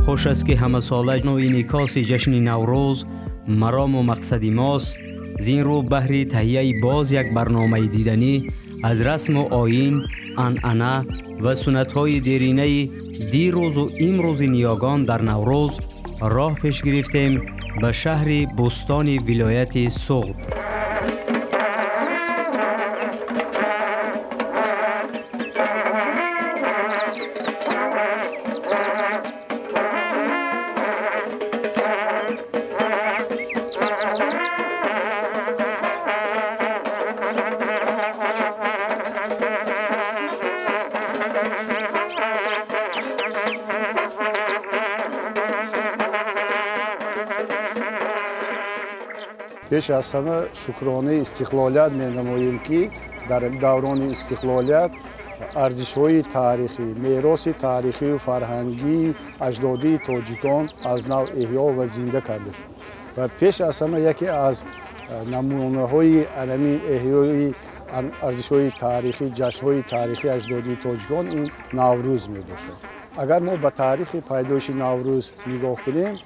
خوش است که همه ساله نوع انعکاس جشن نوروز مرام و مقصد ماست. زین رو بهر تهیه باز یک برنامه دیدنی از رسم و آیین، عنعنه و سنت‌های دیرینه دیروز و امروز نیاگان در نوروز راه پیش گرفتیم به شهر بستان ولایت سوغد. پیش از همه شکرانه استقلالیت می نماییم که در دوران استقلالیت ارزش‌های تاریخی، میراث تاریخی و فرهنگی اجدادی تاجیکان از نو احیا و زنده کرده شد و پیش از همه یکی از نمونه‌های علمی احیای ارزش‌های تاریخی، جشن‌های تاریخی اجدادی تاجیکان این نوروز می باشد. اگر ما به تاریخ پیدایش نوروز نگاه کنیم،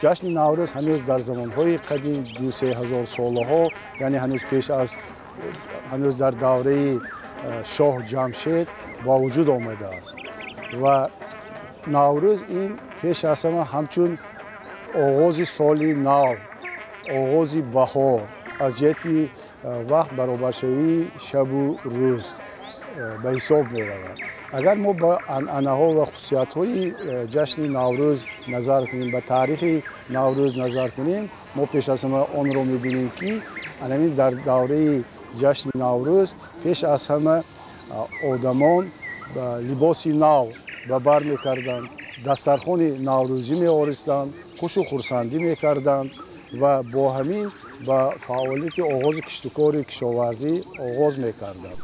جشن نوروز هنوز در زمانهای قدیم 2-3 هزار ساله ها، یعنی هنوز در دوره شاه جمشید با وجود آمده است و نوروز این پیش از همه همچون آغاز سال نو، آغاز بهار از جهت وقت برابر شوی شب و روز به حساب می رود. اگر ما با عنعنه ها و خصوصیت های جشن نوروز نظر کنیم، به تاریخ نوروز نظر کنیم، ما پیش از همه آن را می بینیم که در دوره جشن نوروز پیش از همه آدمان لباس نو به بر می کردند، دسترخوان نوروزی می آرستند، خوش و خرسندی می کردند و با همین به فعالیت آغاز کشتکار کشاورزی آغاز می کردند.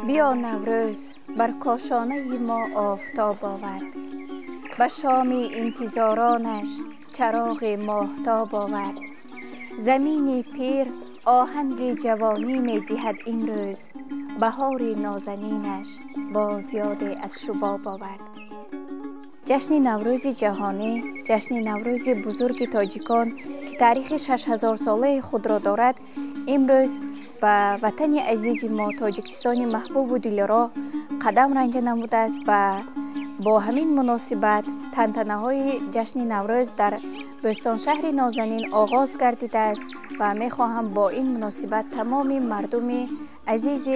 بیا نوروز بر کاشانه ما آفتاب آورد، به شام انتظارانش چراغ ماهتاب آورد. زمین پیر آهنگ جوانی می دهد امروز، بهار نازنینش باز یاد از شباب آورد. جشن نوروز جهانی، جشن نوروز بزرگ تاجیکان که تاریخ 6000 ساله خود را دارد، امروز به وطن عزیز ما تاجیکستان محبوب و دلارا قدم رنجه نموده است و با همین مناسبت تنتنه‌های جشن نوروز در بستان شهر نازنین آغاز گردیده است و می خواهم با این مناسبت تمام مردم عزیز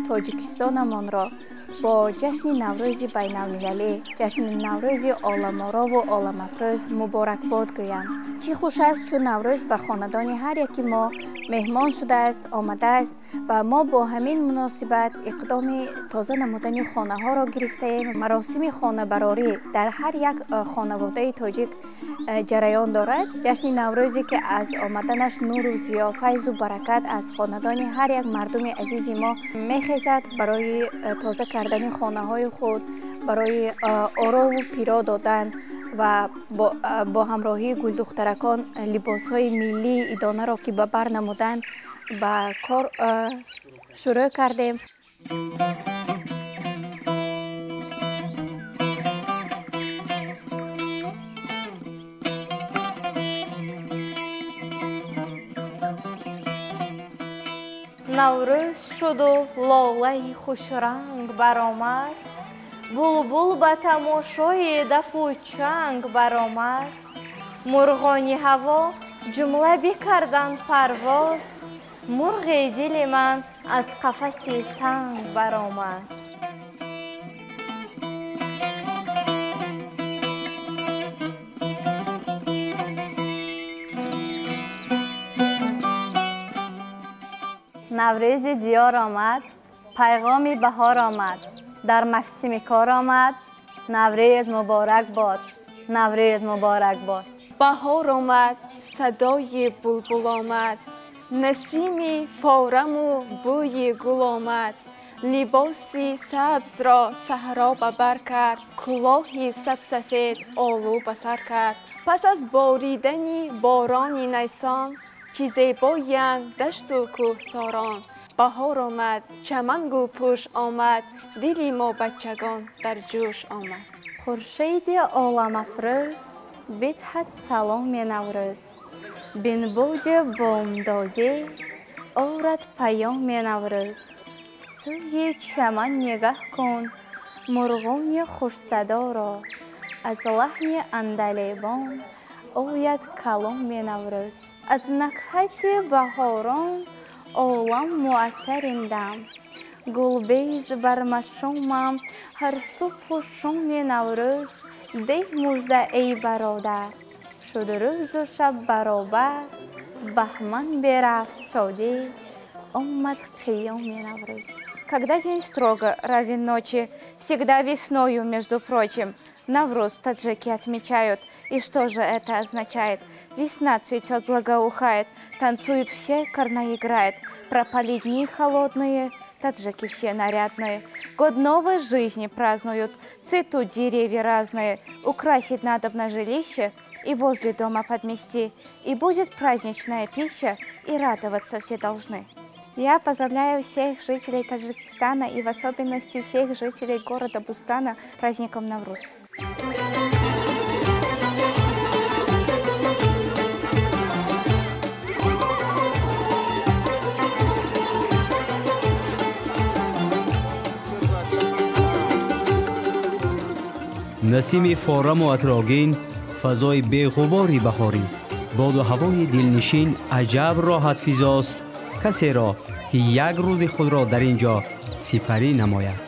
تاجیکستانمان را با جشن نوروز بین المللی، جشن نوروز عالم آرا و عالم افروز مبارکباد گویم. چه خوش است چون نوروز به خاندان هر یکی ما مهمان شده است، آمده است و ما با همین مناسبت اقدام تازه نمودن خانه ها را گرفته ایم. مراسم خانه براری در هر یک خانواده تاجیک جریان دارد. جشن نوروزی که از آمدنش نور و ضیا، فیض و برکت از خاندان هر یک مردم عزیز ما میخیزد برای تازه کردن خانه های خود، برای آرا و پیرا دادن و با همراهی گل دخترکان لباس های ملی ایدانه را که به بر نمودن به کار شروع کردیم. نوروز شد و لاله خوشرنگ برآمد، بلبل به تماشای دف و چنگ برآمد. مرغان هوا جمله بکردند پرواز، مرغ دل من از قفس تنگ برآمد. نوروز دیار آمد، پیغامی بهار آمد، در موسم کار آمد. نوروز مبارک باد، نوروز مبارک باد. بهار آمد، صدای بلبل آمد، نسیم فارم و بوی گل آمد. لباسی سبز را صحرا به بر کرد، کلاهی سبسفید آلو به سر کرد. پس از باریدن باران نیسان، چه زیبایند دشت و کوهساران. بهار آمد، چمن گل پوش آمد، دل ما بچگان در جوش آمد. خورشید عالم افروز بدهد سلام نوروز، بنبود بامدادی آورد پیام نوروز. سوی چمن نگاه کن مرغان خوش صدا را، از لحن عندلیبان آید کلام نوروز. از نکهت بهاران عالم معطر دم، گلبیز بر مشامم هر صبح و شام نوروز. ده مژده ای برادر، شد روز و شب برابر، بهمن برفت шади, آمد قیام نوروز. Когда день строго равен ночи, всегда весною, между прочим, Навруз таджики отмечают. И что же это означает? Весна цветет, благоухает, танцуют все, корна играет. Пропали дни холодные, таджики все нарядные. Год новой жизни празднуют, цветут деревья разные. Украсить надобно жилище и возле дома подмести. И будет праздничная пища, и радоваться все должны. Я поздравляю всех жителей Таджикистана и в особенности всех жителей города Бустана с праздником Навруз. نسیم فارم و عطرآگین، فضای بی‌غباری بهاری، باد و هوای دلنشین عجب راحت فضاست کسی را که یک روز خود را در اینجا سپری نماید.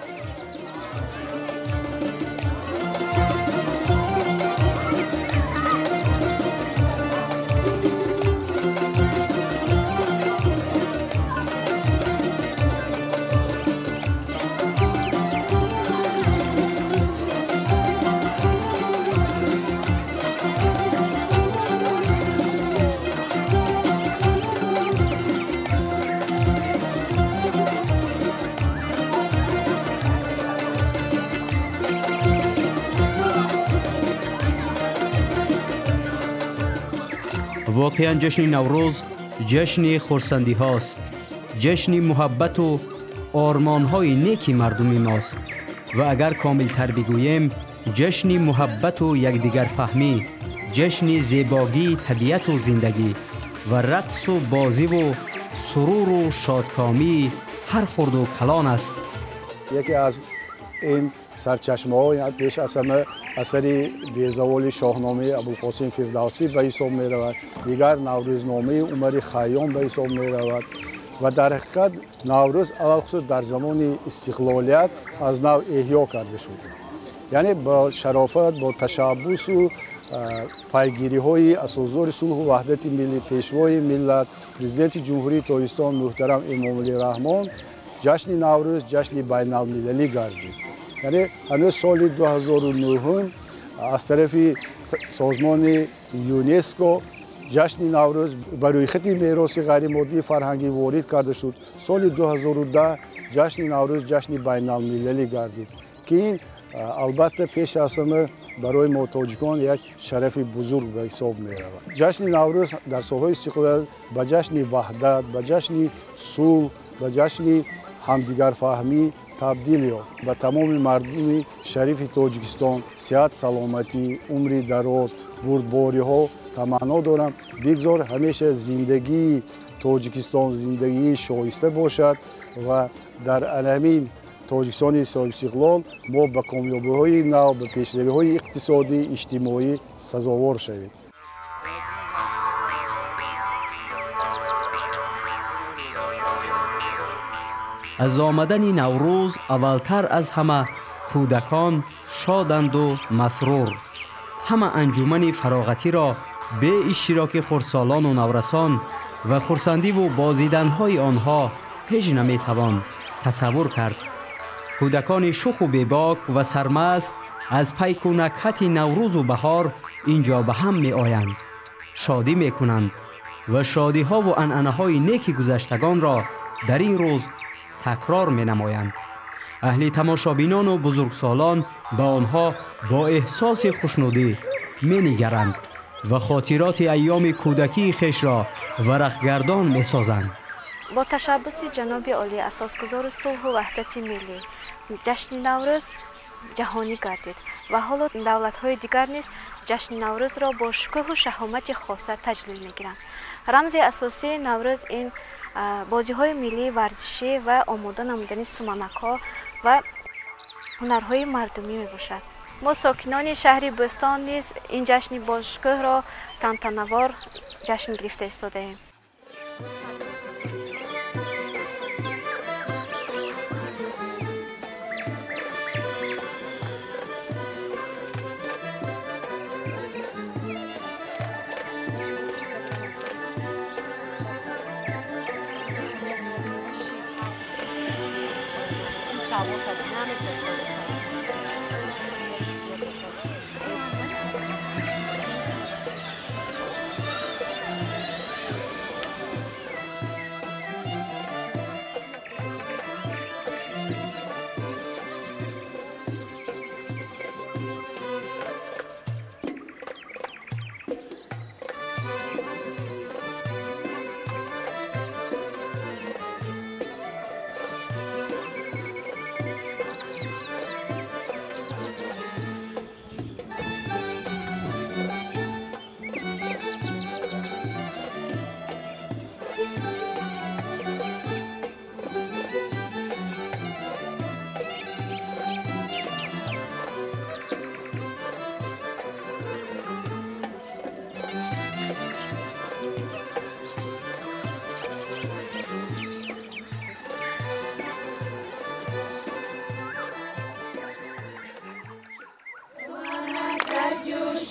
واقعا جشن نوروز جشن خرسندی هاست، جشن محبت و آرمان های نیکی مردم ماست و اگر کامل تر بگویم جشن محبت و یکدیگر فهمی، جشن زیباگی طبیعت و زندگی و رقص و بازی و سرور و شادکامی هر خرد و کلان است. یکی از این سرچشمه‌های پیش از همه اثر بیزوال شاهنامه ابوالقاسم فردوسی به حساب می رود، دیگر نوروزنامه عمر خیام به حساب می رود و در حقیقت نوروز علاوه در زمان استقلالیت از نو احیا کرده شد. یعنی با شرافت، با تشبث و پیگیری های اساسدار صلح و وحدت ملی پیشوای ملت پرزیدنت جمهوری تاجیکستان محترم امامعلی رحمان جشن نوروز جشن بین المللی گردید. یعنی هنوز سال 2009 از طرف سازمان یونسکو جشن نوروز برای خط میراث غیرمادی فرهنگی وارد کرده شد. سال 2010 جشن نوروز جشن بین المللی گردید که این البته پیش از همه برای ما تاجیکان یک شرف بزرگ به حساب می رود. جشن نوروز در سالهای استقلال به جشن وحدت، به جشن صلح، به جشن همدیگر فهمی تبدیل یافت و تمام مردم شریف تاجیکستان صحت، سلامتی، عمر دراز، بردباری ها تمنا دارم. بگذار همیشه زندگی توجیکستان زندگی شایسته باشد و در همین تاجیکستان صاحب استقلال ما به کامیابی‌های نو، به پیشروی‌های اقتصادی اجتماعی سزاوار شویم. از آمدن نوروز اولتر از همه کودکان شادند و مسرور. همه انجمن فراغتی را به اشتراک خردسالان و نورسان و خرسندی و بازیدن‌های آنها هیچ نمی‌توان تصور کرد. کودکان شوخ و بیباک و سرمست از پی نکهت نوروز و بهار اینجا به هم می آیند، شادی می کنند و شادی ها و عنعنه های نیک گذشتگان را در این روز تکرار می نمایند. اهل تماشابینان و بزرگسالان به آنها با احساس خوشنودی می نگرند و خاطرات ایام کودکی خیش را ورقگردان می سازند. با تشبث جناب عالی اساسگزار صلح و وحدت ملی، جشن نوروز جهانی گردید و حالا دولت‌های دیگر نیز جشن نوروز را با شکوه و شهامت خاصه تجلیل می‌گیرند. رمز اساسی نوروز این بازی‌های ملی ورزشی و آماده نمودن سومنک‌ها و هنرهای مردمی میباشد. ما ساکنان شهر بستان نیز این جشن با شکوه را تنتنوار جشن گرفته ایستاده‌ایم.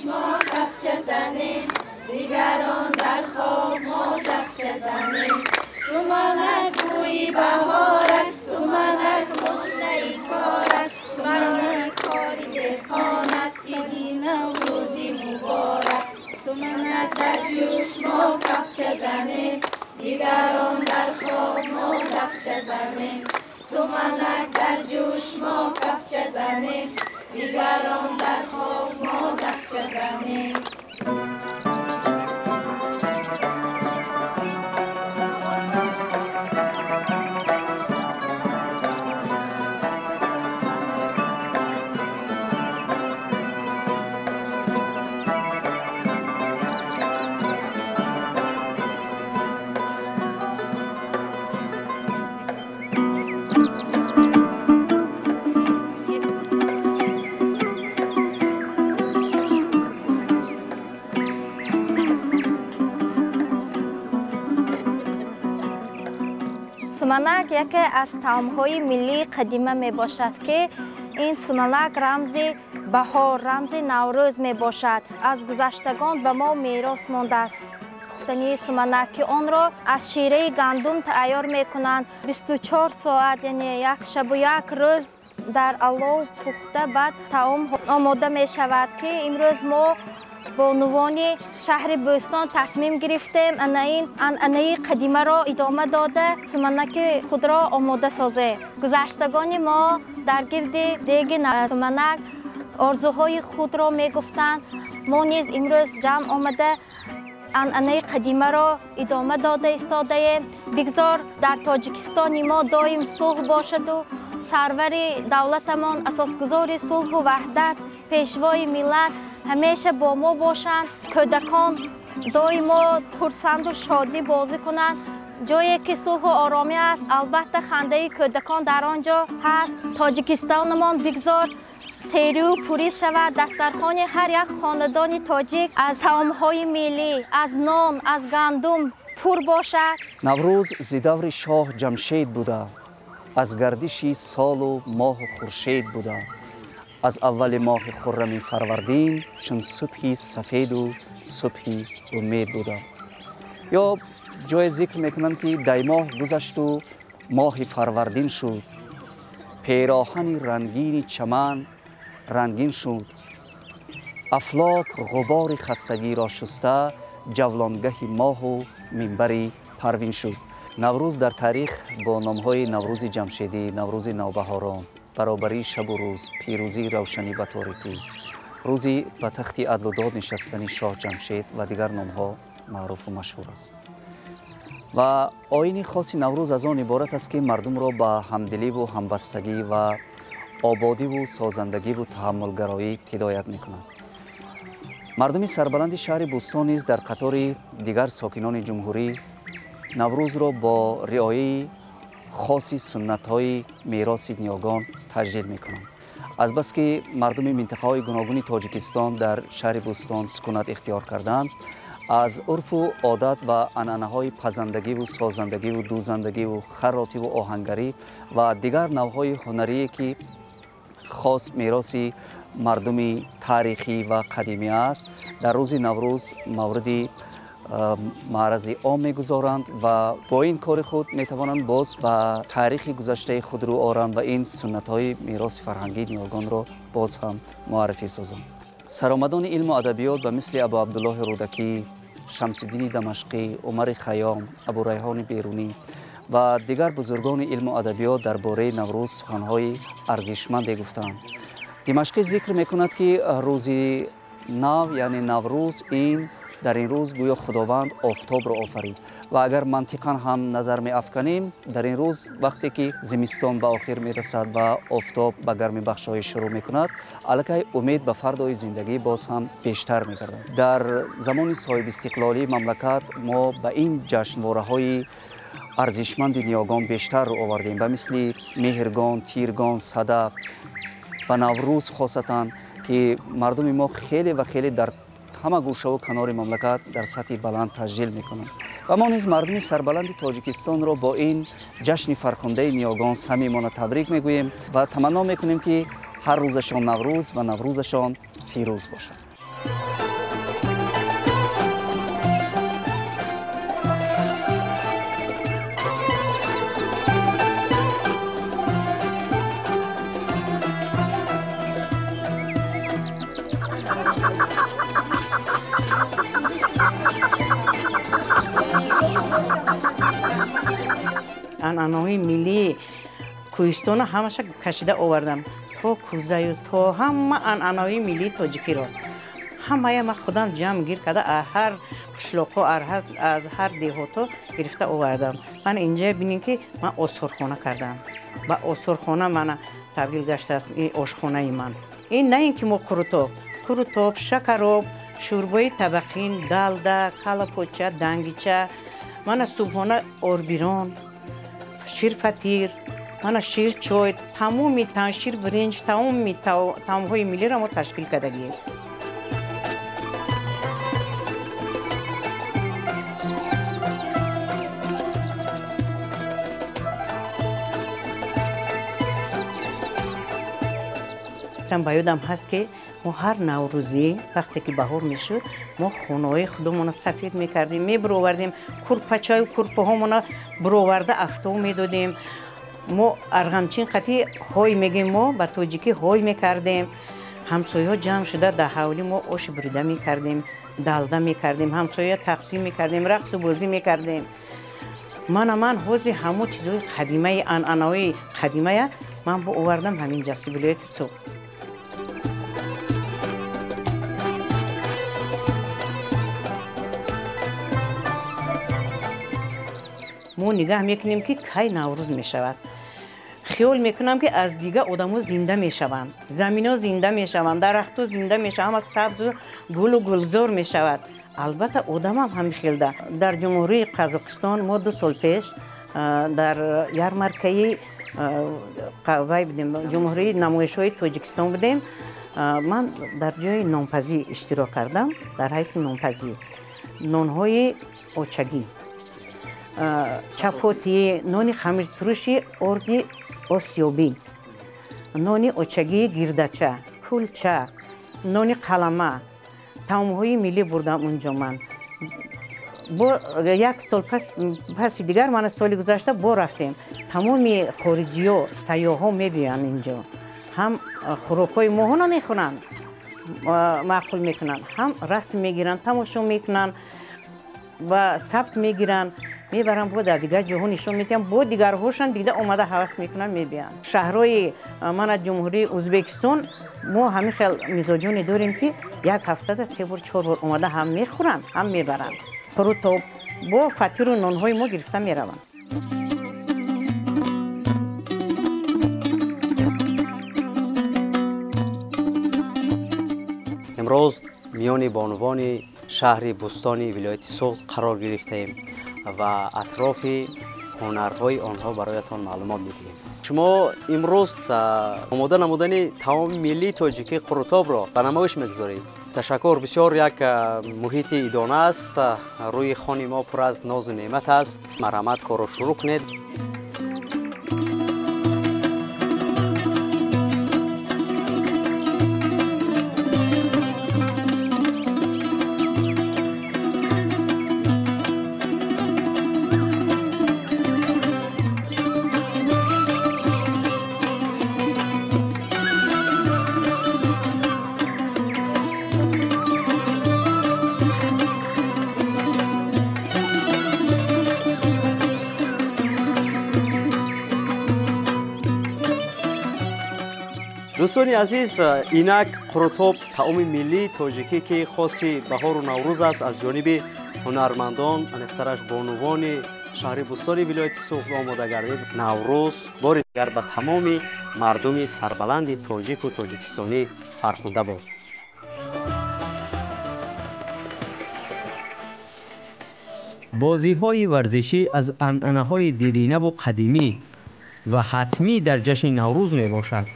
ما کفچه زنیم، دیگران در خواب ما دفچه زنیم. سومنک گویی بهار است، سومنک مژده کار است، مرانه کاری دهقان است، عیدی نوروزی مبارک. سومنک در جوش ما کفچه زنیم، دیگران در خواب ما دفچه زنیم. سومنک در جوش ما کفچه زنیم، دیگران در خواب ما دفچه زنیم. سومنک یکی از طعم‌های ملی قدیمی می باشد که این سومنک رمز بهار، رمز نوروز می باشد. از گذشتگان به ما میراث مانده است. پختنی سومنک که آن را از شیره گندم تیار می کنند. 24 ساعت یعنی یک شب و یک روز در الو پخته بعد طعام آماده می شود که امروز ما با نوان شهر بستان تصمیم گرفتیم این عنعنه قدیمه را ادامه داده سومنک خود را آماده سازه. گذشتگان ما در گرد دیگ سومنک آرزوهای خود را می گفتند. ما نیز امروز جمع آمده عنعنه قدیمه را ادامه داده ایستاده ایم. بگذار در تاجیکستان ما دایم صلح باشد و سرور دولتمان اساسگزار صلح و وحدت پیشوای ملت همیشه با ما باشند. کودکان دائما خرسند و شادی بازی کنند جایی که صلح و آرامی است. البته خنده کودکان در آنجا هست. تاجیکستانمان بگذار سیری و پوری شود. دسترخوان هر یک خاندان تاجیک از طعمهای ملی، از نان، از گندم پر باشد. نوروز ز دور شاه جمشید بوده، از گردشی سال و ماه و خورشید بوده. از اول ماه خرم فروردین چون صبحی سفید و صبحی امید بوده. یا جای ذکر میکنند که دی ماه گذشت و ماه فروردین شد، پیراهن رنگین چمن رنگین شد، افلاک غبار خستگی را شسته، جولانگه ماه و منبر پروین شد. نوروز در تاریخ با نامهای نوروز جمشیدی، نوروز نوبهاران، برابری شب و روز، پیروزی روشنی به تاریکی، روزی به تخت عدل و داد نشستن شاه جمشید و دیگر نامها معروف و مشهور است. و آیین خاص نوروز از آن عبارت است که مردم را به همدلی و همبستگی و آبادی و سازندگی و تحملگرایی هدایت می‌کند. مردم سربلند شهر بوستان نیز در قطار دیگر ساکنان جمهوری نوروز را با رعایت خاص سنت‌های میراث نیاگان تجلیل می‌کنند. از بس که مردم منطقه‌های گوناگون تاجیکستان در شهر بوستان سکونت اختیار کردند، از عرف و عادت و عنعنه‌های پزندگی و سازندگی و دوزندگی و خراطی و آهنگری و دیگر نوع‌های هنری که خاص میراث مردم تاریخی و قدیمی است، در روز نوروز مورد معرض عام می‌گذارند و با این کار خود می‌توانند باز و تاریخ گذشته خود رو آرند و این سنت‌های میراث فرهنگی نیاگان را باز هم معرفی سازند. سرآمدان علم و ادبیات به مثل ابو عبدالله رودکی، شمس الدین دمشقی، عمر خیام، ابو ریحان بیرونی و دیگر بزرگان علم و ادبیات درباره نوروز سخن‌های ارزشمند گفتند. دمشقی ذکر می‌کند که روز نو یعنی نوروز این در این روز گویا خداوند آفتاب را آفرید و اگر منطقاً هم نظر می افکنیم در این روز وقتی که زمستان به آخر می رسد و آفتاب به گرمی بخش‌های شروع می کند، الکی امید به فردای زندگی باز هم بیشتر می گردد. در زمان صاحب استقلالی مملکت ما به این جشنواره‌های ارزشمند نیاگان بیشتر رو آوردیم، به مثل مهرگان، تیرگان، صدف و نوروز خاصتاً که مردم ما خیلی و خیلی در همه گوشه و کنار مملکت در سطح بلند تسجیل میکنند و ما نیز مردم سربلند تاجیکستان را با این جشن فرخنده نیاگان صمیمانه تبریک میگوییم و تمنا میکنیم که هر روزشان نوروز و نوروزشان فیروز باشد. عنعنه‌های ملی کوهستان همش کشیده آوردم تا کوزه و تا همه عنعنه‌های ملی تاجیکی را همه ما خودم جمع گیر کرده هر قشلاق از هر دهاتا گرفته آوردم. من اینجا ببینید که من آشخانه کردم و آشخانه من تبدیل گشته است این آشخانه من. این نه اینکه ما قروتاب، شکراب، شوربای طبقین، دلده، کالاپوچه، دنگیچه، من صبحانه آربیران، شیر فطیر، من شیر چای، تمامی شیر برنج، تمامی طعم‌های ملی را ما تشکیل کردیم. به یادم هست که ما هر نوروزی وقتی که بهار میشد ما خونه‌های خودمون سفید میکردیم، میبروردیم کورپچای و کورپه‌هامون برآورده افتا میدادیم. ما ارغمچین قطعی های میگیم، ما به تاجیکی های میکردیم. همسایه ها جمع شده در حوالی ما آش بریده میکردیم، دلده میکردیم، همسایه تقسیم میکردیم، رقص و بازی میکردیم. من حوض همه چیزهای قدیمه عنعنه‌های قدیمه من با آوردم همین جاسی ولایت سوق. ما نگاه میکنیم که کی نوروز میشود. خیال میکنم که از دیگه آدم‌ها زنده میشوند، زمینا زنده میشوند، درخت‌ها زنده میشوند، همه سبز و گل و گلزار میشود. البته آدم هم همین خیل ده. در جمهوری قزاقستان ما 2 سال پیش در یارمارکه جمهوری نمایش‌های تاجیکستان بودیم. من در جای نانپزی اشتراک کردم در حیث نانپزی. نان‌های اوچگی، چپاتی، نان خمیر ترشی اردی آسیابی، نان اوچگی گردچه، کلچه، نان قلمه، طعم‌های ملی بردم اونجا من. با 1 سال پس دیگر من سال گذشته با رفتیم. تمامی خارجی‌ها، سیاح‌ها می‌بینن اینجا. هم خوراک‌های ما رو می‌خورن، معقول می‌کنن، هم رسم می‌گیرن، تماشا می‌کنن و ثبت می‌گیرن. میبرم با در دیگر جهان نشون میدم، با دیگر هاشون دیگه اومده هوس میکنن میبینن. شهرهای من از جمهوری ازبکستان ما همین خیلی مزاجونی داریم که 1 هفته ده 3 بار 4 بار اومده هم میخورن هم میبرن. پروتاب با فطیر و نانهای ما گرفته میرون. امروز میان بانوان شهر بستانی ولایت سوخت قرار گرفتیم و اطراف هنرهای آنها برایتان معلومات میدهیم. شما امروز آماده نمودن تمام ملی تاجیکی قروتاب را به نمایش میگذارید. تشکر، بسیار یک محیط ایدانه است. روی خانه ما پر از ناز و نعمت است. مرحمت کار را شروع کنید. دوستان عزیز، اینک قروتاب طعام ملی تاجیکی که خاصی بهار و نوروز است از جانب هنرمندان انخترش بانوان شهر بستانی ولایت سوخت آماده گردید. نوروز بار دیگر به تمام مردم سربلند تاجیک و تاجیکستانی فرخنده باد. بازی‌های ورزشی از عنعنه‌های دیرینه و قدیمی و حتمی در جشن نوروز میباشد.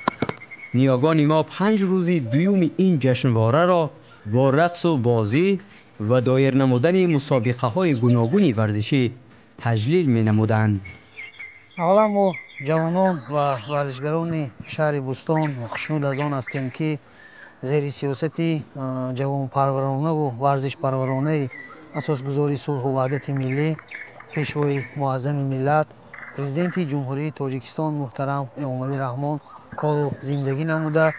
نیاگان ما 5 روزی دوم این جشنواره را با رقص و بازی و دایر نمودن مسابقه های گوناگون ورزشی تجلیل می نمودند. اولا ما جوانان و ورزشگران شهر بستان خوشنود از آن هستیم که زیر سیاست جوان پرورانه و ورزش پرورانه اساسگذاری صلح و وحدت ملی پیشوای معظم ملت پرزیدنت جمهوری تاجیکستان محترم امامعلی رحمان کار زندگی نموده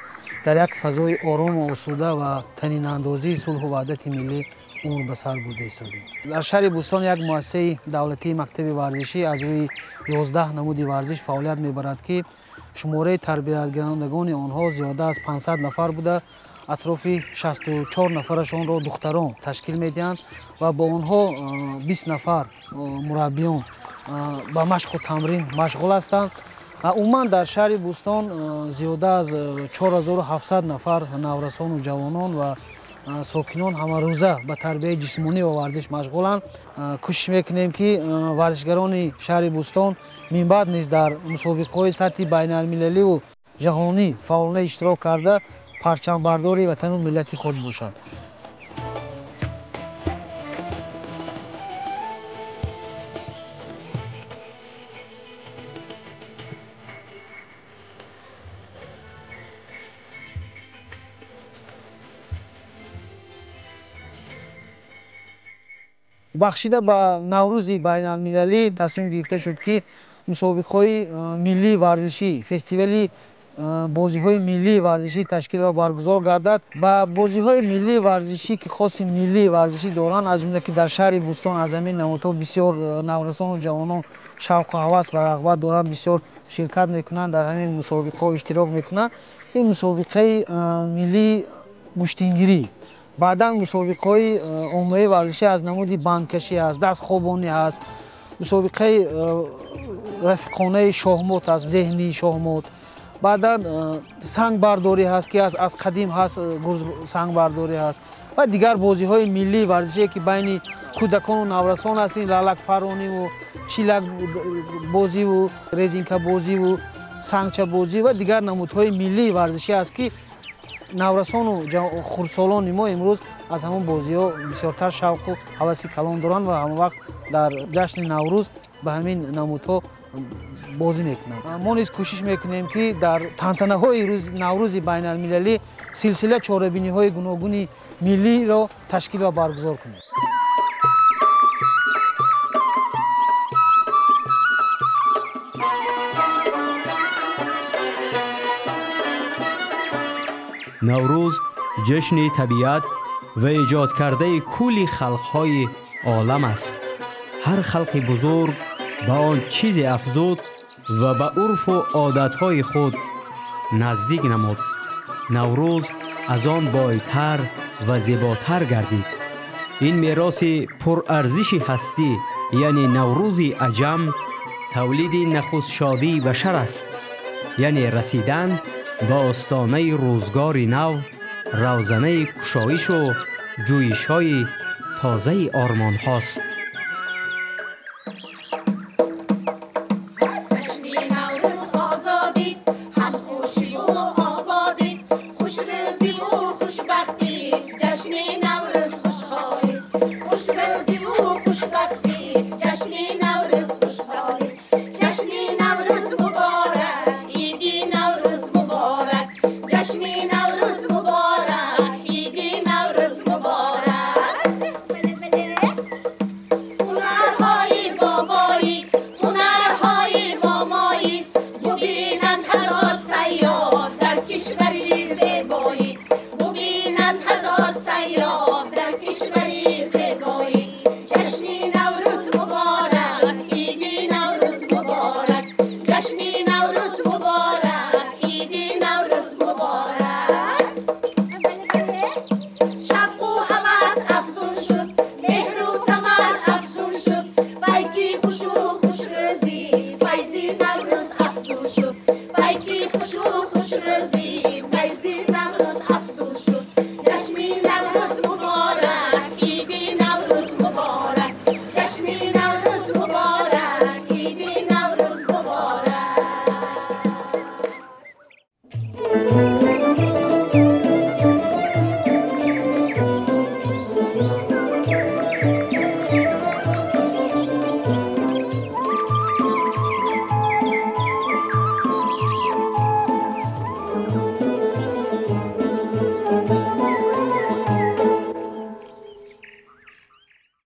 در یک فضای آرام و آسوده و طنین اندازی صلح و وحدت ملی امور به سر برده ایستاده. در شهر بستان یک مؤسسه دولتی مکتب ورزشی از روی 11 نمود ورزش فعالیت میبرد که شماره تربیت گیرندگان آنها زیاده از 500 نفر بوده. اطراف 64 نفرشان را دختران تشکیل میدهند و با آنها 20 نفر مربیان با مشق و تمرین مشغول هستند. عموما در شهر بستان زیاده از 4700 نفر نورسان و جوانان و ساکنان همه روزه به تربیت جسمانی و ورزش مشغولند. کوشش میکنیم که ورزشگران شهر بستان من بعد نیز در مسابقه‌های سطح بین المللی و جهانی فعالانه اشتراک کرده پرچم برداری وطن و ملت خود باشند. بخشیده به نوروز بین المللی تصمیم گرفته شد که مسابقه‌های ملی ورزشی فستیوال بازی‌های ملی ورزشی تشکیل و برگزار گردد. با بازی‌های ملی ورزشی که خاص ملی ورزشی دارند از جمله که در شهر بستان از همین نمودها بسیار نورسان و جوانان شوق و هوس و رغبت دارند بسیار شرکت میکنند در همین مسابقه اشتراک میکنند. این مسابقه ملی گشتینگیری بعدا مسابقه‌های عمومی ورزشی از نمود بندکشی است، دست خوابانی است، مسابقه رفیقانه شاهموت است، ذهنی شاهموت. بعدا سنگ برداری هست که از قدیم هست، سنگ برداری هست و دیگر بازی های ملی ورزشی که بین کودکان و نورسان است، لالک پرانی و چیلک بازی و ریزینکا بازی و سنگچه بازی و دیگر نمودهای ملی ورزشی است که نورسان و خردسالان ما امروز از همون بازی ها بسیارتر شوق و هوس کلان دارند و همون وقت در جشن نوروز به همین نمودها بازی میکنند. ما نیز کوشش میکنیم که در تنتنه های نوروز بین المللی سلسله چهاربینی های گوناگون ملی را تشکیل و برگزار کنیم. نوروز جشن طبیعت و ایجاد کرده کل خلقهای عالم است. هر خلق بزرگ به آن چیز افزود و به عرف و عادتهای خود نزدیک نمود. نوروز از آن بایتر و زیباتر گردید. این میراث پرارزش هستی یعنی نوروز عجم تولید نخست شادی بشر است، یعنی رسیدن به آستانه روزگار نو، روزنه کشایش و جویش های تازه آرمان هاست. جشن نوروز